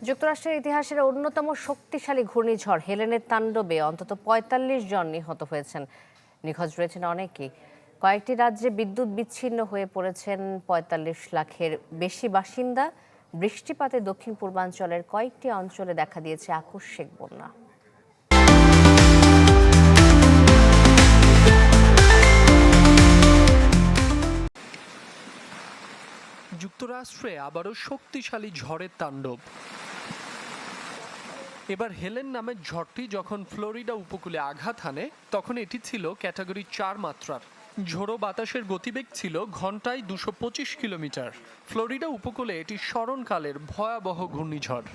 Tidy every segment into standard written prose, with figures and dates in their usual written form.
যুক্তরাষ্ট্রের ইতিহাসের অন্যতম শক্তিশালী ঘূর্ণিঝড় হেলেনের তাণ্ডবে অন্তত ৪৫ জন নিহত হয়েছেন। নিখোঁজ রয়েছেন অনেকেই। কয়েকটি রাজ্যে বিদ্যুৎ বিচ্ছিন্ন হয়ে পড়েছেন ৪৫ লাখের বেশি বাসিন্দা। বৃষ্টিপাতে দক্ষিণ পূর্বাঞ্চলের কয়েকটি অঞ্চলে দেখা দিয়েছে আকস্মিক বন্যা। যুক্তরাষ্ট্রে আবারও শক্তিশালী ঝড়ের তাণ্ডব। এবার হেলেন নামের ঝড়টি যখন ফ্লোরিডা উপকূলে আঘাত হানে তখন এটি ছিল ক্যাটাগরি ৪ মাত্রার। ঝোড়ো বাতাসের গতিবেগ ছিল ঘন্টায় ২২৫ কিলোমিটার। ফ্লোরিডা উপকূলে এটি স্মরণকালের ভয়াবহ ঘূর্ণিঝড়।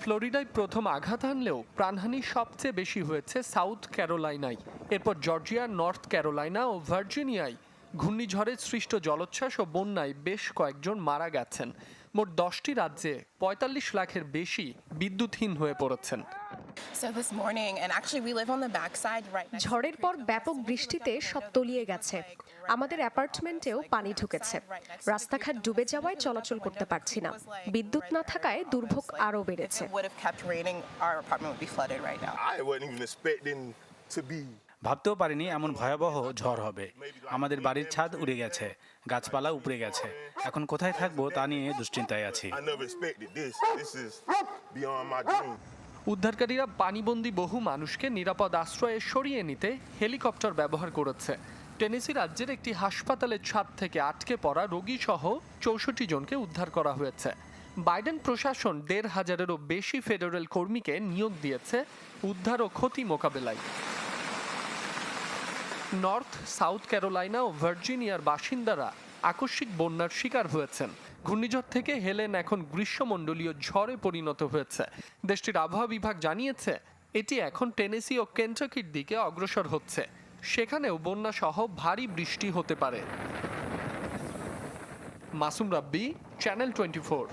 ফ্লোরিডায় প্রথম আঘাত হানলেও প্রাণহানি সবচেয়ে বেশি হয়েছে সাউথ ক্যারোলাইনায়, এরপর জর্জিয়া, নর্থ ক্যারোলাইনা ও ভার্জিনিয়ায় ঘূর্ণিঝড়ের সৃষ্ট জলোচ্ছ্বাস ও বন্যায় বেশ কয়েকজন মারা গেছেন। মোট ১০টি রাজ্যে ৪৫ লাখের বেশি বিদ্যুৎহীন হয়ে পড়েছেন। ঝড়ের পর ব্যাপক বৃষ্টিতে সব তলিয়ে গেছে। আমাদের অ্যাপার্টমেন্টেও পানি ঢুকেছে। রাস্তাঘাট ডুবে যাওয়ায় চলাচল করতে পারছি না। বিদ্যুৎ না থাকায় দুর্ভোগ আরও বেড়েছে। ভাবতেও পারিনি এমন ভয়াবহ ঝড় হবে। আমাদের বাড়ির ছাদ উড়ে গেছে, গাছপালা উপড়ে গেছে। এখন কোথায় থাকবো তা নিয়ে দুশ্চিন্তায় আছি। উদ্ধারকারীরা পানিবন্দী বহু মানুষকে নিরাপদ আশ্রয়ে সরিয়ে নিতে হেলিকপ্টার ব্যবহার করেছে। টেনেসি রাজ্যের একটি হাসপাতালের ছাদ থেকে আটকে পড়া রোগী সহ ৬৪ জনকে উদ্ধার করা হয়েছে। বাইডেন প্রশাসন ১৫০০-এরও বেশি ফেডারেল কর্মীকে নিয়োগ দিয়েছে উদ্ধার ও ক্ষতি মোকাবেলায়। নর্থ, সাউথ ক্যারোলাইনা ও ভার্জিনিয়ার বাসিন্দারা আকস্মিক বন্যার শিকার হয়েছেন। ঘূর্ণিঝড় থেকে হেলেন এখন গ্রীষ্মমণ্ডলীয় ঝড়ে পরিণত হয়েছে। দেশটির আবহাওয়া বিভাগ জানিয়েছে এটি এখন টেনেসি ও কেন্টাকির দিকে অগ্রসর হচ্ছে। সেখানেও বন্যা সহ ভারী বৃষ্টি হতে পারে। মাসুম রাব্বি, চ্যানেল 24।